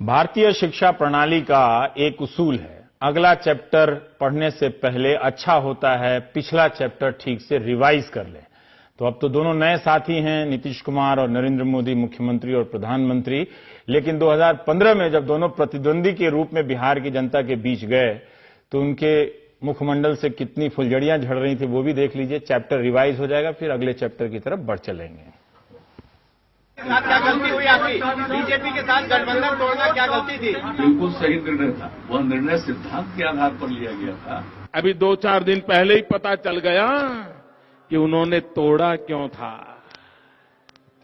भारतीय शिक्षा प्रणाली का एक उसूल है, अगला चैप्टर पढ़ने से पहले अच्छा होता है पिछला चैप्टर ठीक से रिवाइज कर ले। तो अब तो दोनों नए साथी हैं, नीतीश कुमार और नरेंद्र मोदी, मुख्यमंत्री और प्रधानमंत्री। लेकिन 2015 में जब दोनों प्रतिद्वंदी के रूप में बिहार की जनता के बीच गए तो उनके मुखमंडल से कितनी फुलझड़ियां झड़ रही थी वो भी देख लीजिए। चैप्टर रिवाइज हो जाएगा, फिर अगले चैप्टर की तरफ बढ़ चलेंगे। क्या गलती हुई आपकी? बीजेपी के साथ गठबंधन तोड़ना क्या गलती थी? बिल्कुल सही निर्णय था। वह निर्णय सिद्धांत के आधार पर लिया गया था। अभी 2-4 दिन पहले ही पता चल गया कि उन्होंने तोड़ा क्यों था।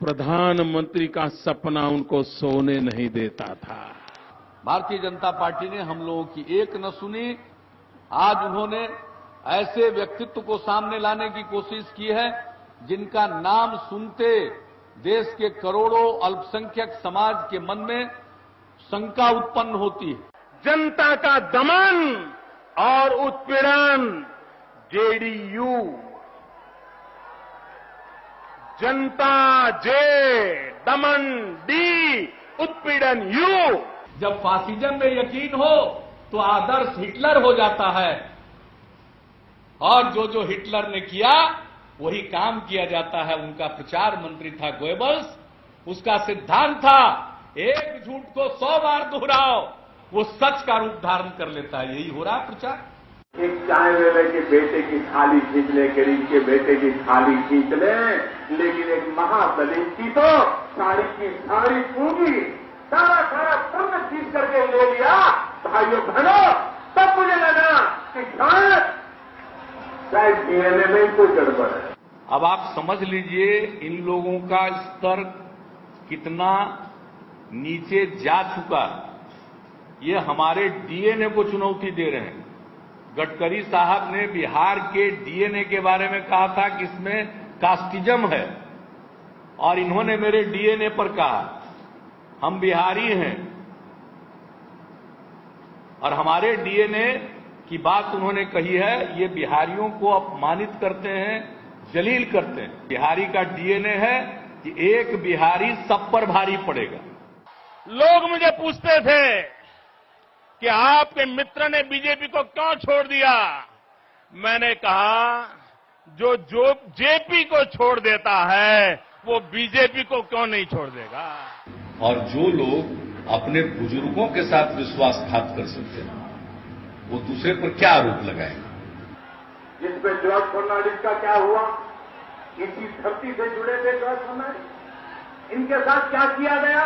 प्रधानमंत्री का सपना उनको सोने नहीं देता था। भारतीय जनता पार्टी ने हम लोगों की एक न सुनी। आज उन्होंने ऐसे व्यक्तित्व को सामने लाने की कोशिश की है जिनका नाम सुनते देश के करोड़ों अल्पसंख्यक समाज के मन में शंका उत्पन्न होती है। जनता का दमन और उत्पीड़न जेडीयू, जनता जे, दमन डी, उत्पीड़न यू। जब फासिज्म में यकीन हो तो आदर्श हिटलर हो जाता है, और जो हिटलर ने किया वही काम किया जाता है। उनका प्रचार मंत्री था गोएबल्स, उसका सिद्धांत था एक झूठ को 100 बार दोहराओ, वो सच का रूप धारण कर लेता है। यही हो रहा प्रचार। एक चाय वाले के बेटे की थाली खींच ले, गरीब के बेटे की थाली खींच ले, लेकिन एक महादलित की तो साड़ी की साड़ी पूंजी सारा पुण्य खींच करके ले लिया। भाइयों बहनों, तब मुझे लगा कि शायद डीएनए में कोई गड़बड़ है। अब आप समझ लीजिए इन लोगों का स्तर कितना नीचे जा चुका। ये हमारे डीएनए को चुनौती दे रहे हैं। गडकरी साहब ने बिहार के डीएनए के बारे में कहा था कि इसमें कास्टिज्म है, और इन्होंने मेरे डीएनए पर कहा हम बिहारी हैं, और हमारे डीएनए की बात उन्होंने कही है। ये बिहारियों को अपमानित करते हैं, जलील करते हैं। बिहारी का डीएनए है कि एक बिहारी सब पर भारी पड़ेगा। लोग मुझे पूछते थे कि आपके मित्र ने बीजेपी को क्यों छोड़ दिया। मैंने कहा जो जेपी को छोड़ देता है वो बीजेपी को क्यों नहीं छोड़ देगा। और जो लोग अपने बुजुर्गों के साथ विश्वासघात कर सकते हैं वो दूसरे पर क्या आरोप लगाएंगे। जिसमें जॉर्ज फर्नांडिस का क्या हुआ, इसी धरती से जुड़े थे जॉर्ज फर्नांडिस, इनके साथ क्या किया गया।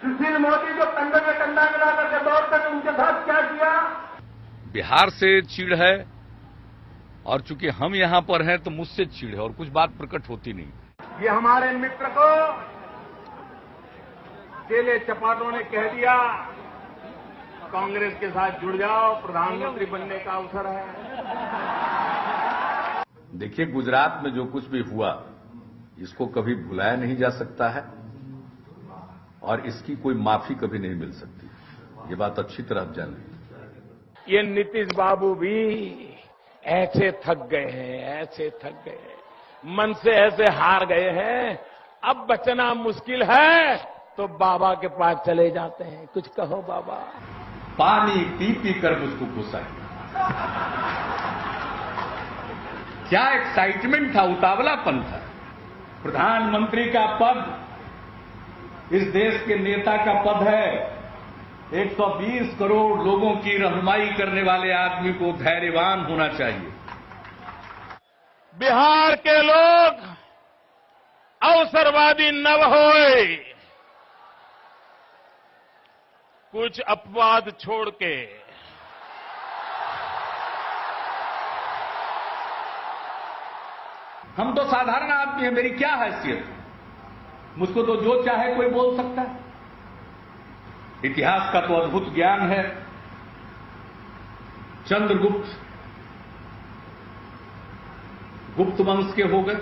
सुशील मोदी जो कंधे में कंधा मिला करके दौड़ते थे, उनके साथ क्या किया। बिहार से चिढ़ है, और चूंकि हम यहां पर हैं तो मुझसे चिढ़ है, और कुछ बात प्रकट होती नहीं। ये हमारे मित्र को चेले चपाटों ने कह दिया कांग्रेस के साथ जुड़ जाओ, प्रधानमंत्री बनने का अवसर है। देखिए, गुजरात में जो कुछ भी हुआ इसको कभी भुलाया नहीं जा सकता है, और इसकी कोई माफी कभी नहीं मिल सकती। ये बात अच्छी तरह आप जानें। ये नीतीश बाबू भी ऐसे थक गए हैं, ऐसे थक गए हैं, मन से ऐसे हार गए हैं। अब बचना मुश्किल है तो बाबा के पास चले जाते हैं। कुछ कहो बाबा। पानी पी पी कर मुझको गुस्सा है। क्या एक्साइटमेंट था, उतावलापन था। प्रधानमंत्री का पद इस देश के नेता का पद है। 120 करोड़ लोगों की रहनुमाई करने वाले आदमी को धैर्यवान होना चाहिए। बिहार के लोग अवसरवादी न होए, कुछ अपवाद छोड़ के हम तो साधारण आदमी हैं, मेरी क्या हैसियत है। मुझको तो जो चाहे कोई बोल सकता है। इतिहास का तो अद्भुत ज्ञान है। चंद्रगुप्त गुप्त वंश के हो गए,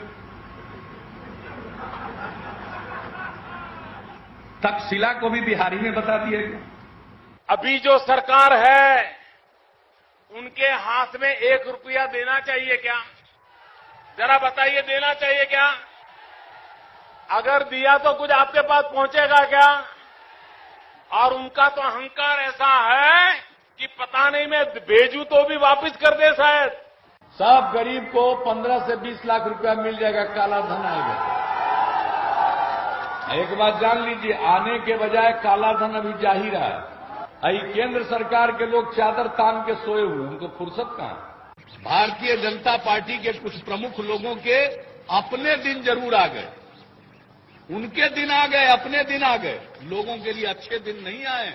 तक्षशिला को भी बिहारी में बता दिया गया। अभी जो सरकार है उनके हाथ में 1 रुपया देना चाहिए क्या? जरा बताइए, देना चाहिए क्या? अगर दिया तो कुछ आपके पास पहुंचेगा क्या? और उनका तो अहंकार ऐसा है कि पता नहीं मैं भेजूं तो भी वापस कर दे शायद। सब गरीब को 15 से 20 लाख रुपया मिल जाएगा, काला धन आएगा। एक बात जान लीजिए, आने के बजाय काला धन अभी जा ही रहा है। केंद्र सरकार के लोग चादर तान के सोए हुए, उनको फुर्सत कहां। भारतीय जनता पार्टी के कुछ प्रमुख लोगों के अपने दिन जरूर आ गए, उनके दिन आ गए, अपने दिन आ गए, लोगों के लिए अच्छे दिन नहीं आए।